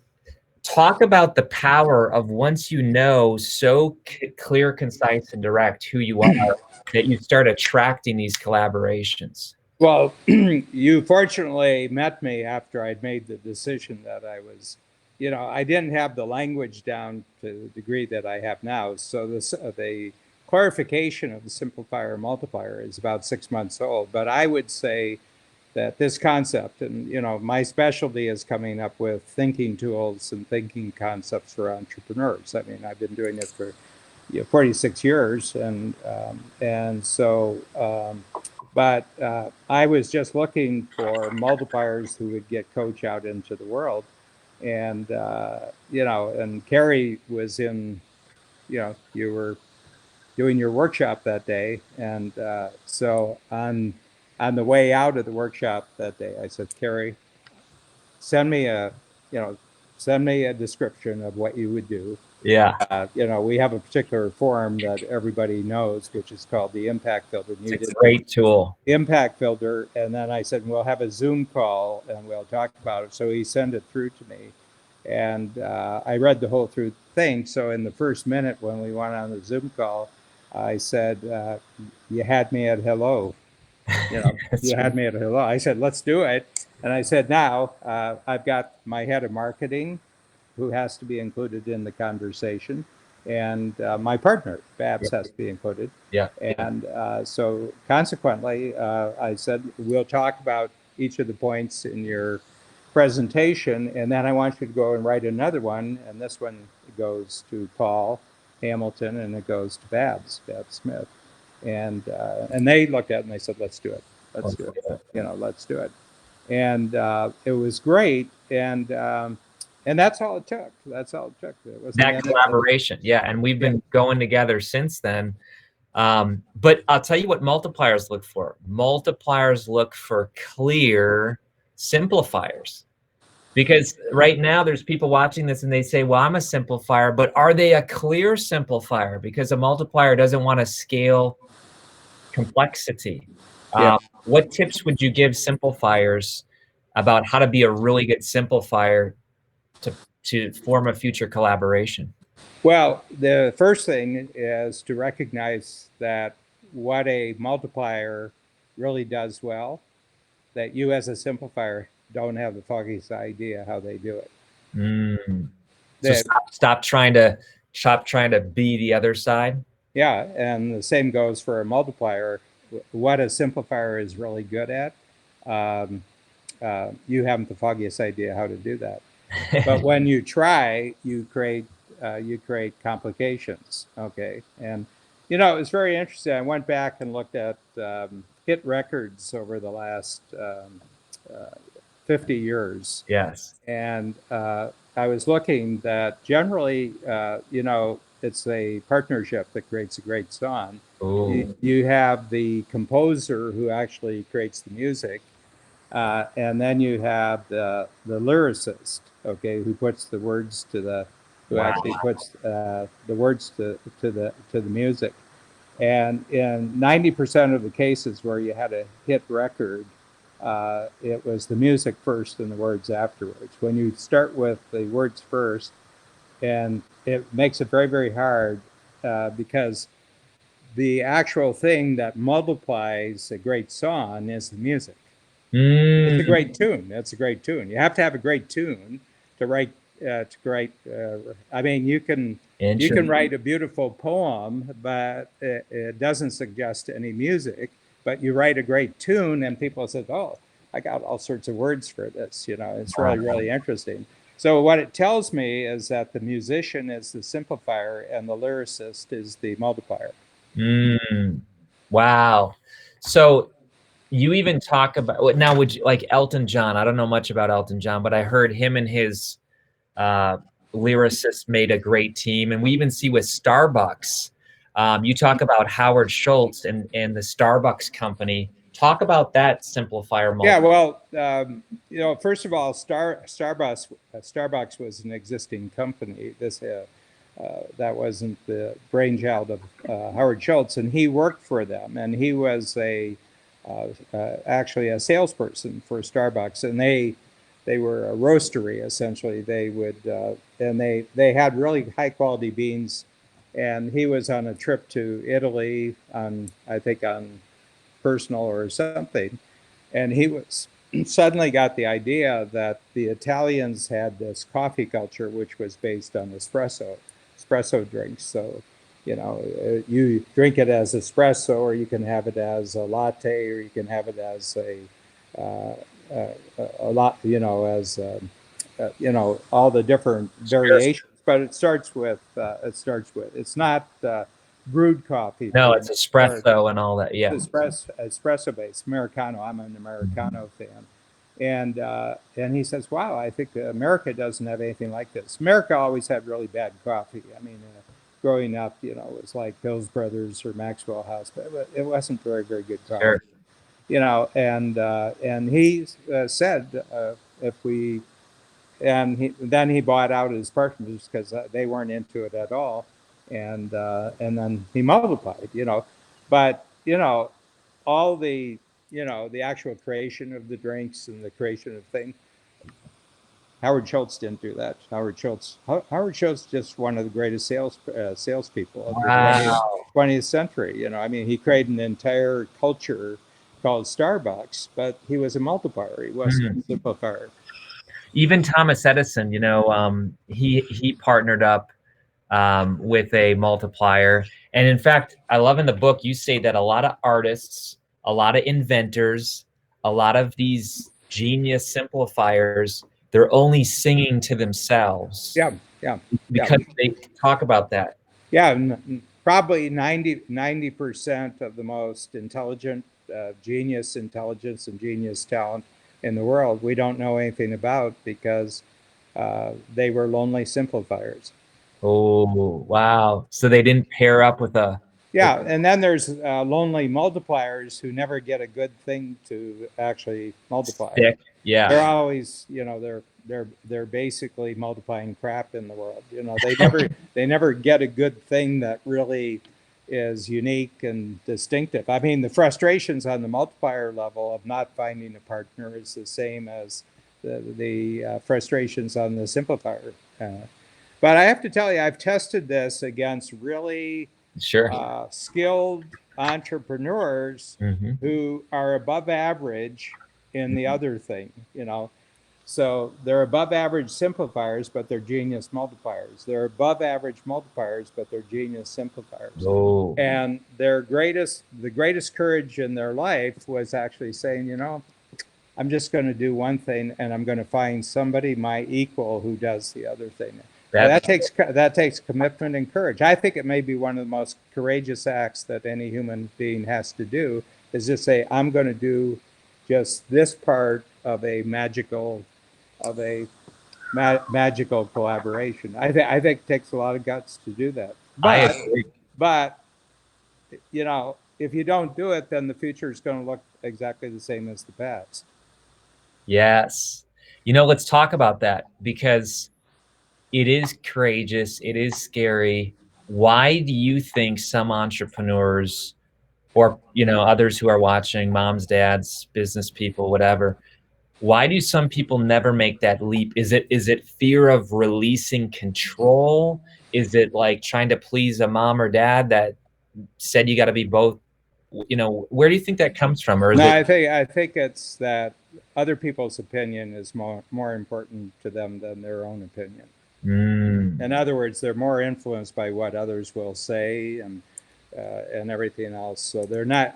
talk about the power of once you know so clear, concise, and direct who you are, that you start attracting these collaborations. Well, you fortunately met me after I'd made the decision that I was, I didn't have the language down to the degree that I have now. So the clarification of the simplifier multiplier is about 6 months old. But I would say that this concept, and my specialty is coming up with thinking tools and thinking concepts for entrepreneurs. I mean, I've been doing it for 46 years, but I was just looking for multipliers who would get Coach out into the world, and and Kary was in, you were doing your workshop that day, and so on the way out of the workshop that day, I said, Kary, send me a description of what you would do. Yeah. We have a particular form that everybody knows, which is called the Impact Filter. It's a great tool. Impact Filter. And then I said, we'll have a Zoom call and we'll talk about it. So he sent it through to me. And I read the whole through thing. So in the first minute when we went on the Zoom call, I said, you had me at hello. You had me at hello. I said, let's do it. And I said, now I've got my head of marketing, who has to be included in the conversation, and my partner, Babs, has to be included. Yeah. And so consequently, I said, we'll talk about each of the points in your presentation, and then I want you to go and write another one, and this one goes to Paul Hamilton, and it goes to Babs Smith. And they looked at it and they said, let's do it. Let's do it. Let's do it. and it was great. And that's all it took. That's all it took. It wasn't That collaboration. Yeah. And we've been going together since then. But I'll tell you what multipliers look for. Multipliers look for clear simplifiers. Because right now there's people watching this and they say, well, I'm a simplifier, but are they a clear simplifier? Because a multiplier doesn't want to scale complexity. Yeah. What tips would you give simplifiers about how to be a really good simplifier to form a future collaboration? Well, the first thing is to recognize that what a multiplier really does well, that you as a simplifier don't have the foggiest idea how they do it. So stop trying to be the other side. Yeah, and the same goes for a multiplier. What a simplifier is really good at, you haven't the foggiest idea how to do that. But when you try, you create complications. Okay, and it's very interesting. I went back and looked at hit records over the last 50 years. Yes. And I was looking that generally, it's a partnership that creates a great song. You have the composer who actually creates the music, and then you have the lyricist, okay, who puts the words to the, who actually puts the words to the music. And in 90% of the cases where you had a hit record, it was the music first and the words afterwards. When you start with the words first, and it makes it very, very hard because the actual thing that multiplies a great song is the music. It's a great tune. That's a great tune. You have to have a great tune to write. I mean, you can write a beautiful poem, but it doesn't suggest any music. But you write a great tune, and people say, "Oh, I got all sorts of words for this." It's really, really interesting. So what it tells me is that the musician is the simplifier, and the lyricist is the multiplier. Wow. So you even talk about now, would you like Elton John? I don't know much about Elton John, but I heard him and his lyricist made a great team. And we even see with Starbucks, you talk about Howard Schultz and the Starbucks company. Talk about that simplifier. Yeah, well, first of all, Starbucks was an existing company. That wasn't the brainchild of Howard Schultz, and he worked for them, and he was actually a salesperson for Starbucks, and they were a roastery essentially. They would and they had really high quality beans, and he was on a trip to Italy on personal or something, and he was suddenly got the idea that the Italians had this coffee culture which was based on espresso drinks. So you drink it as espresso, or you can have it as a latte, or you can have it as a lot, as all the different variations. But it starts with it's not brewed coffee. No, it's espresso and all that. Yeah, espresso based Americano. I'm an Americano fan, and he says, "Wow, I think America doesn't have anything like this. America always had really bad coffee. I mean, growing up, it was like Bill's Brothers or Maxwell House, but it wasn't very, very good coffee." Sure. And he said if we, then he bought out his partners because they weren't into it at all, and then he multiplied, but all the the actual creation of the drinks and the creation of things. Howard Schultz didn't do that. Howard Schultz just one of the greatest salespeople of the 20th century. I mean, he created an entire culture called Starbucks, but he was a multiplier. He wasn't a simplifier. Even Thomas Edison, he partnered up with a multiplier. And in fact, I love in the book, you say that a lot of artists, a lot of inventors, a lot of these genius simplifiers, they're only singing to themselves. Yeah. Because they talk about that. Yeah, probably 90% of the most intelligent, genius intelligence and genius talent in the world we don't know anything about because they were lonely simplifiers. Oh, wow. So they didn't pair up with a Yeah, and then there's lonely multipliers who never get a good thing to actually multiply. stick. Yeah. They're always, they're basically multiplying crap in the world. They never get a good thing that really is unique and distinctive. I mean, the frustrations on the multiplier level of not finding a partner is the same as the frustrations on the simplifier. But I have to tell you, I've tested this against really Sure. skilled entrepreneurs Mhm. who are above average in the other thing, So they're above average simplifiers, but they're genius multipliers. They're above average multipliers, but they're genius simplifiers. Oh, And the greatest courage in their life was actually saying, I'm just going to do one thing, and I'm going to find somebody my equal who does the other thing. That takes commitment and courage. I think it may be one of the most courageous acts that any human being has to do, is just say, I'm going to do just this part of a magical collaboration. I think it takes a lot of guts to do that. I agree. But if you don't do it, then the future is going to look exactly the same as the past. Yes. Let's talk about that, because it is courageous. It is scary. Why do you think some entrepreneurs, or, others who are watching, moms, dads, business people, whatever, why do some people never make that leap? Is it fear of releasing control? Is it like trying to please a mom or dad that said you got to be both? Where do you think that comes from? Or is No, it? I think it's that other people's opinion is more important to them than their own opinion. In other words, they're more influenced by what others will say and everything else. So they're not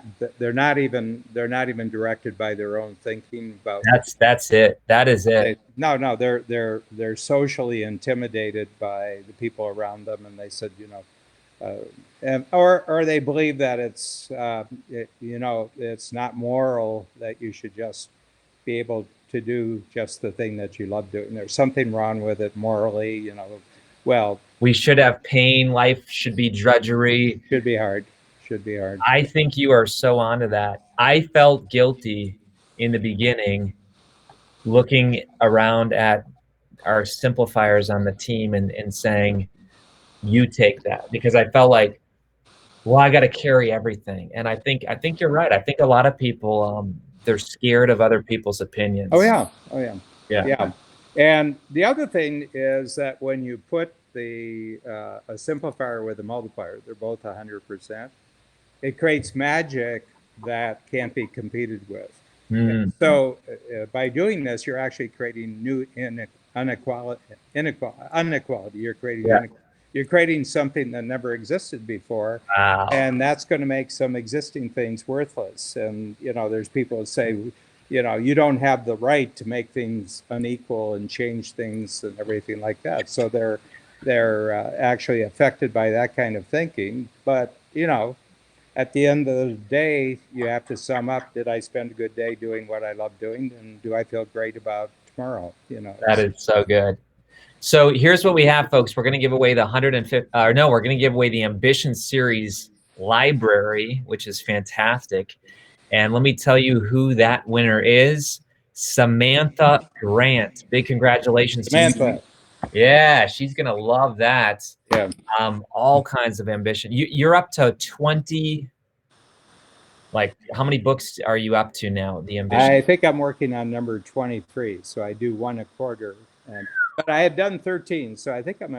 even directed by their own thinking about. That's it. That is it. They're socially intimidated by the people around them, and they said, or they believe that it's not moral, that you should just be able to do just the thing that you love doing. There's something wrong with it morally, Well, we should have pain. Life should be drudgery. Should be hard. I think you are so onto that. I felt guilty in the beginning, looking around at our simplifiers on the team and saying, you take that, because I felt like, well, I got to carry everything. And I think you're right. I think a lot of people, they're scared of other people's opinions. Oh yeah. Yeah. And the other thing is that when you put a simplifier with a multiplier, they're both 100%. It creates magic that can't be competed with. So by doing this, you're actually creating new inequality. You're creating something that never existed before. Wow. And that's going to make some existing things worthless. And, there's people who say, you don't have the right to make things unequal and change things and everything like that. So they're actually affected by that kind of thinking. But, at the end of the day, you have to sum up, did I spend a good day doing what I love doing? And do I feel great about tomorrow? That is so good. So here's what we have, folks. We're going to give away the we're going to give away the Ambition Series library, which is fantastic. And let me tell you who that winner is. Samantha Grant. Big congratulations, Samantha. Yeah, she's going to love that. Yeah. All kinds of ambition. You're up to 20. Like, how many books are you up to now? The Ambition. I think I'm working on number 23. So I do one a quarter. But I had done 13. So I think I'm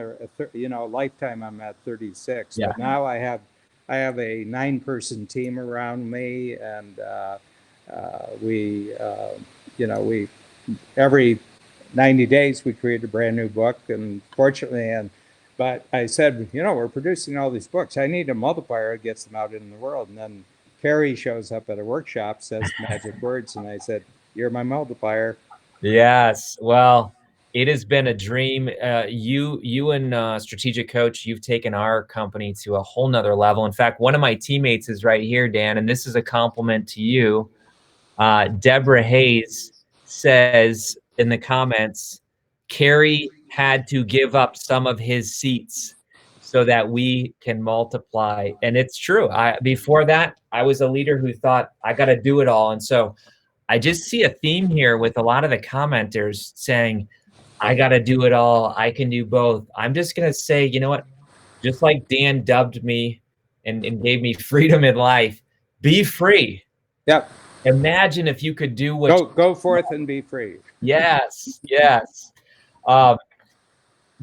lifetime I'm at 36. Yeah. But now I have a 9-person team around me, and we every 90 days we create a brand new book. And fortunately, but I said, we're producing all these books. I need a multiplier that gets them out in the world. And then Kary shows up at a workshop, says magic words, and I said, you're my multiplier. Yes. Well, it has been a dream. You and Strategic Coach, you've taken our company to a whole nother level. In fact, one of my teammates is right here, Dan, and this is a compliment to you. Deborah Hayes says in the comments, Kary had to give up some of his seats so that we can multiply. And it's true. Before that, I was a leader who thought I got to do it all. And so I just see a theme here with a lot of the commenters saying, I got to do it all. I can do both. I'm just going to say, you know what? Just like Dan dubbed me and gave me freedom in life, be free. Yep. Imagine if you could do what go forth and be free. Yes.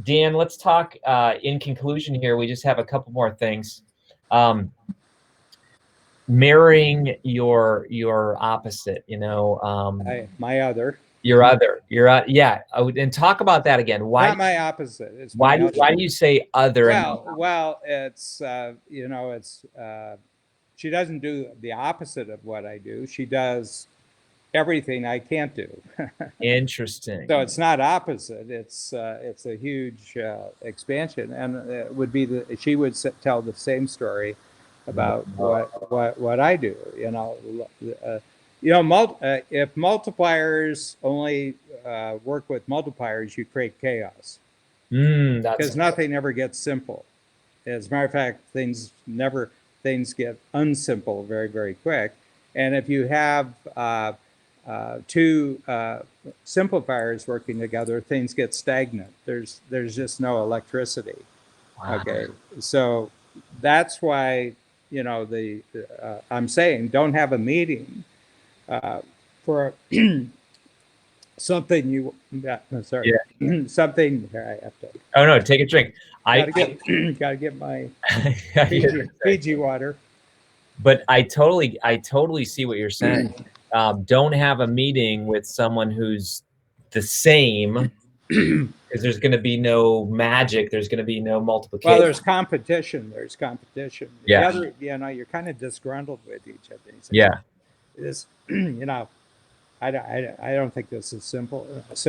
Dan, let's talk in conclusion here. We just have a couple more things. Marrying your opposite, My other. your other, yeah. And talk about that again. Why? Not my opposite. It's why my do you say other? Well, it's she doesn't do the opposite of what I do. She does everything I can't do. Interesting. So it's not opposite. It's a huge expansion, and it would be she would tell the same story about what I do. If multipliers only work with multipliers, you create chaos. Because nothing ever gets simple. As a matter of fact, things get unsimple very, very quick. And if you have two simplifiers working together, things get stagnant. There's just no electricity. Wow. Okay, so that's why I'm saying don't have a meeting for something you. Sorry, yeah. Something. I have to. Oh no, take a drink. Gotta get my Fiji water. But I totally see what you're saying. Don't have a meeting with someone who's the same, because there's going to be no magic. There's going to be no multiplication. Well, there's competition. Yeah. The other, you're kind of disgruntled with each other. Yeah. This, I don't think this is simple.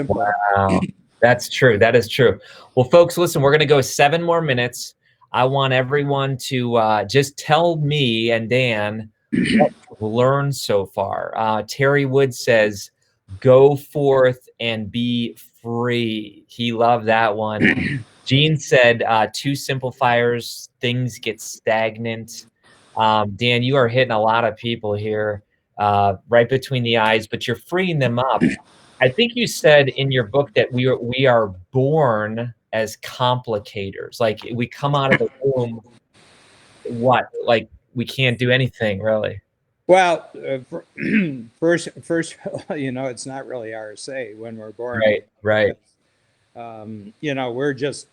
Wow. That's true. That is true. Well, folks, listen, we're going to go 7 more minutes. I want everyone to just tell me and Dan what you've learned so far. Terry Wood says, go forth and be free. He loved that one. Gene said, 2 simplifiers, things get stagnant. Dan, you are hitting a lot of people here right between the eyes, but you're freeing them up. I think you said in your book that we are born as complicators. Like we come out of the womb, like we can't do anything really. Well, first, it's not really our say when we're born. Right. We're just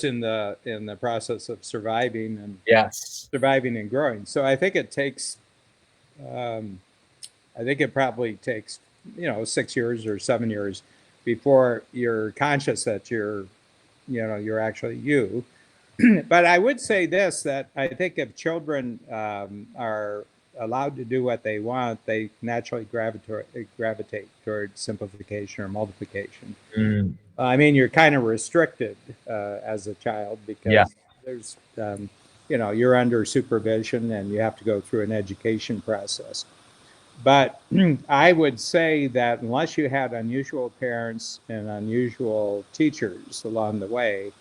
in the process of surviving and surviving and growing. So I think it takes. I think it probably takes 6 years or 7 years before you're conscious that you're actually you. But I would say this, that I think if children are allowed to do what they want, they naturally gravitate toward simplification or multiplication. I mean, you're kind of restricted as a child because there's, you're under supervision and you have to go through an education process. But I would say that unless you had unusual parents and unusual teachers along the way,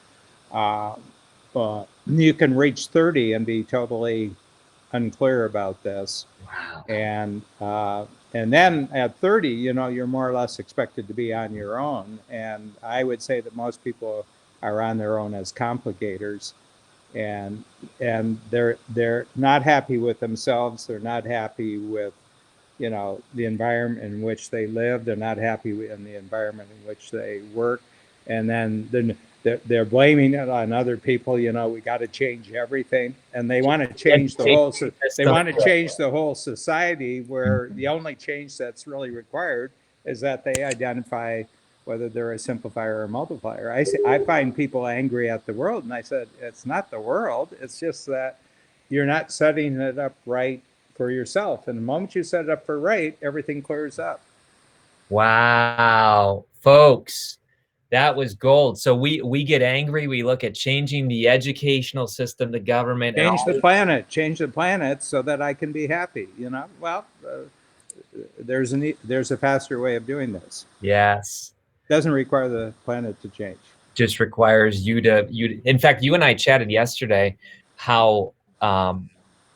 you can reach 30 and be totally unclear about this. Wow. And then at 30, you're more or less expected to be on your own. And I would say that most people are on their own as complicators, and they're not happy with themselves. They're not happy with the environment in which they live. They're not happy in the environment in which they work. And then they're blaming it on other people. We got to change everything. And they want to change the whole society, where the only change that's really required is that they identify whether they're a simplifier or a multiplier. I find people angry at the world. And I said, it's not the world. It's just that you're not setting it up right for yourself. And the moment you set it up for right, everything clears up. Wow, folks, that was gold. So we get angry. We look at changing the educational system, the government, change the planet so that I can be happy. Well, there's a faster way of doing this. Yes. Doesn't require the planet to change. Just requires you to in fact, you and I chatted yesterday how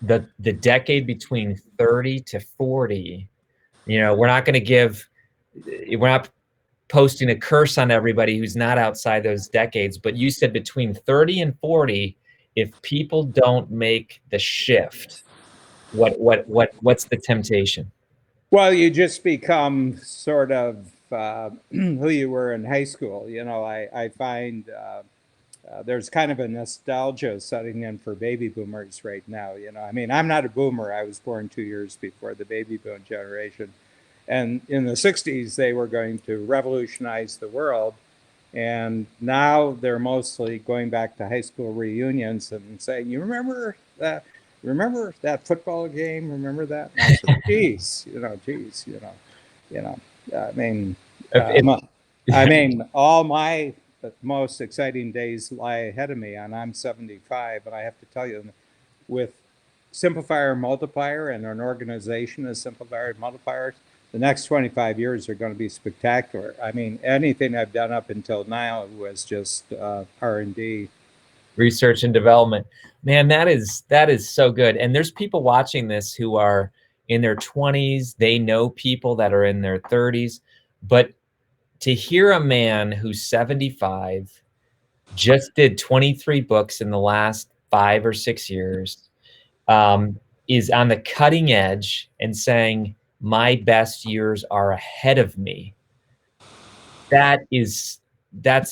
the decade between 30 to 40, we're not posting a curse on everybody who's not outside those decades, but you said between 30 and 40, if people don't make the shift, what's the temptation? Well, you just become sort of who you were in high school. I find there's kind of a nostalgia setting in for baby boomers right now. I mean, I'm not a boomer. I was born 2 years before the baby boom generation. And in the 60s, they were going to revolutionize the world. And now they're mostly going back to high school reunions and saying, "You remember that? Remember that football game? Remember that?" And I said, "Geez, geez, you know." I mean, I mean, all my most exciting days lie ahead of me, and I'm 75. And I have to tell you, with simplifier multiplier and an organization as simplifier multipliers, the next 25 years are going to be spectacular. I mean, anything I've done up until now was just R&D. Research and development. Man, that is so good. And there's people watching this who are in their 20s. They know people that are in their 30s. But to hear a man who's 75, just did 23 books in the last 5 or 6 years, is on the cutting edge and saying, my best years are ahead of me. That's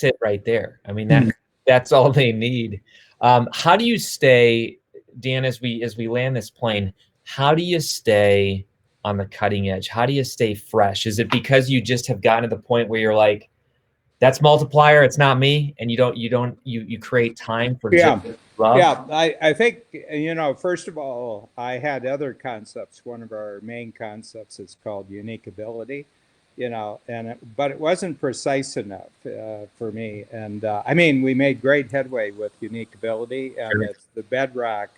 it right there. I mean, that's all they need. How do you stay, Dan, as we land this plane, how do you stay on the cutting edge? How do you stay fresh? Is it because you just have gotten to the point where you're like, that's multiplier, it's not me, and you create time for Yeah. love? Yeah, I think, first of all, I had other concepts. One of our main concepts is called unique ability, but it wasn't precise enough for me. And I mean, we made great headway with unique ability, and it's the bedrock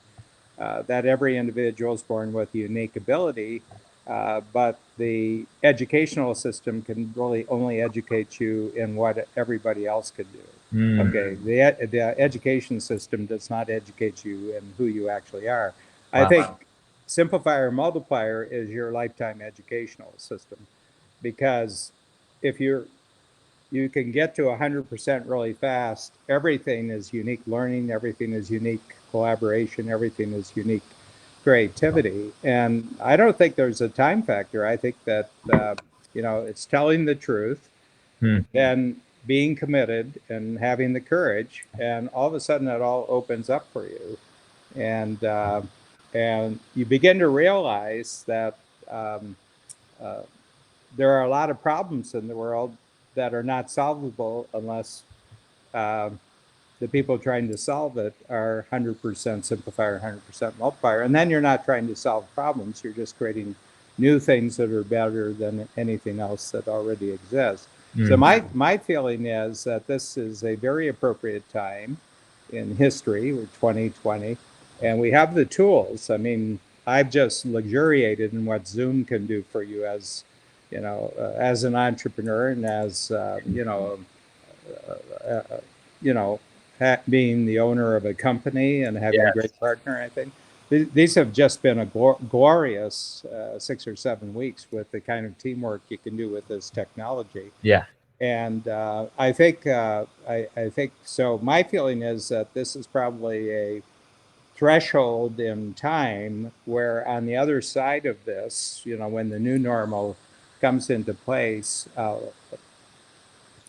that every individual is born with unique ability. But the educational system can really only educate you in what everybody else could do. Okay, the education system does not educate you in who you actually are. I think simplifier multiplier is your lifetime educational system, because if you can get to 100% really fast, everything is unique learning, everything is unique collaboration, everything is unique creativity. And I don't think there's a time factor. I think that it's telling the truth, then being committed and having the courage, and all of a sudden it all opens up for you, and you begin to realize that there are a lot of problems in the world that are not solvable unless the people trying to solve it are 100% simplifier, 100% multiplier. And then you're not trying to solve problems, you're just creating new things that are better than anything else that already exists. So my feeling is that this is a very appropriate time in history, with 2020, and we have the tools. I mean, I've just luxuriated in what Zoom can do for you as an entrepreneur, and as being the owner of a company and having a great partner. I think these have just been a glorious 6 or 7 weeks with the kind of teamwork you can do with this technology. Yeah. And I think so. My feeling is that this is probably a threshold in time where, on the other side of this, when the new normal comes into place,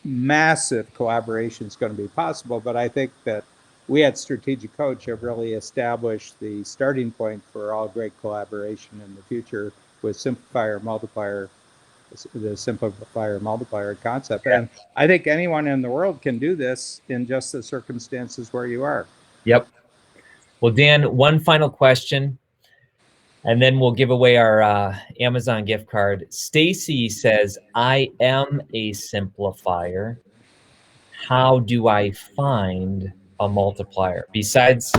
massive collaboration is going to be possible. But I think that we at Strategic Coach have really established the starting point for all great collaboration in the future with simplifier multiplier, the simplifier multiplier concept. And I think anyone in the world can do this in just the circumstances where you are. Yep. Well, Dan, one final question, and then we'll give away our Amazon gift card. Stacy says, I am a simplifier. How do I find a multiplier? Besides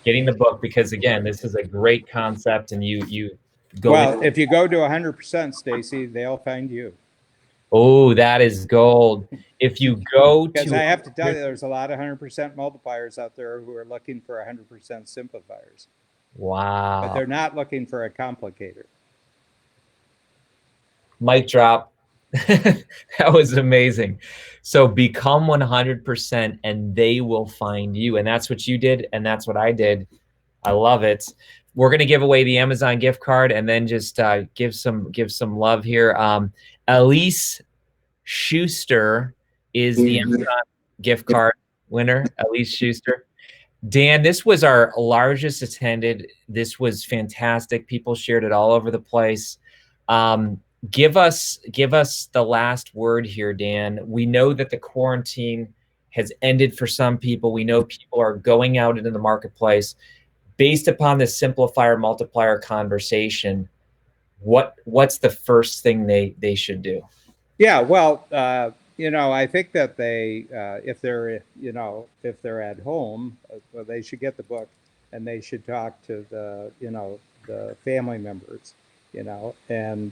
getting the book, because again, this is a great concept, and you Well, if you go to 100%, Stacy, they'll find you. Oh, that is gold. If you go Because to, I have to tell you, there's a lot of 100% multipliers out there who are looking for 100% simplifiers. wow. But they're not looking for a complicator. Mic drop. That was amazing. So become 100% and they will find you. And that's what you did. And that's what I did. I love it. We're going to give away the Amazon gift card and then just give some love here. Elise Schuster is the Amazon gift card winner. Elise Schuster. Dan, this was our largest attended. This was fantastic. People shared it all over the place. Give us the last word here, Dan. We know that the quarantine has ended for some people. We know people are going out into the marketplace. Based upon this simplifier multiplier conversation, what's the first thing they should do? Yeah, well, I think that they, if they're at home, well, they should get the book, and they should talk to the family members, and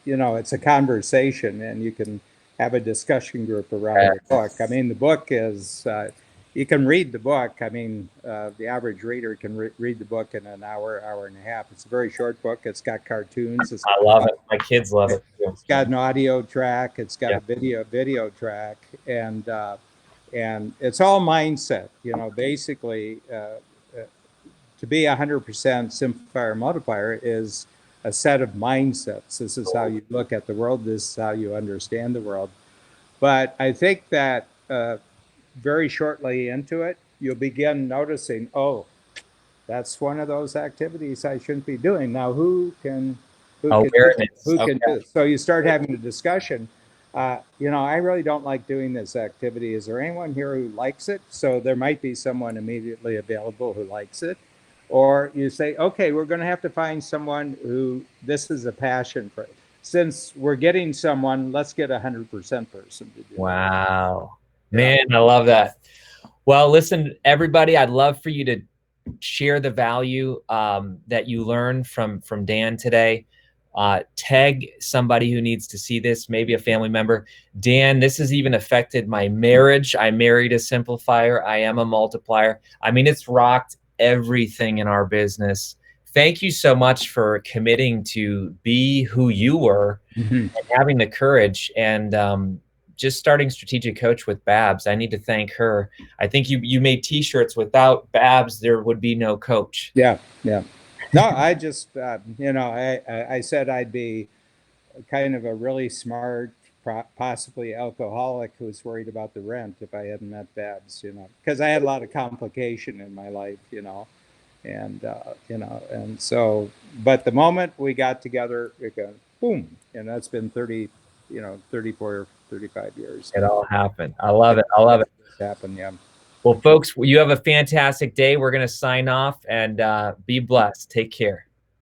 it's a conversation, and you can have a discussion group around the book. I mean, the book is. You can read the book. I mean, the average reader can read the book in an hour and a half. It's a very short book. It's got cartoons. I love it. My kids love it too. It's got an audio track. It's got a video track, and it's all mindset. Basically, to be 100% simplifier multiplier is a set of mindsets. This is how you look at the world. This is how you understand the world. But I think that very shortly into it, you'll begin noticing, oh, that's one of those activities I shouldn't be doing. Now, who can do it? So you start having a discussion. I really don't like doing this activity. Is there anyone here who likes it? So there might be someone immediately available who likes it. Or you say, okay, we're going to have to find someone who this is a passion for. Since we're getting someone, let's get 100% person to do it. Wow. Man, I love that. Well, listen, everybody, I'd love for you to share the value that you learned from Dan today. Tag somebody who needs to see this, maybe a family member. Dan, this has even affected my marriage. I married a simplifier. I am a multiplier. I mean, it's rocked everything in our business. Thank you so much for committing to be who you were and having the courage and just starting Strategic Coach with Babs. I need to thank her. I think you made t-shirts. Without Babs, there would be no coach. Yeah. No, I just, I said I'd be kind of a really smart, possibly alcoholic who's worried about the rent if I hadn't met Babs, because I had a lot of complication in my life, and so, but the moment we got together, it goes boom, and that's been 34, 35 years. It all happened. I love it. I love it. It happened, yeah. Well, folks, you have a fantastic day. We're going to sign off and be blessed. Take care.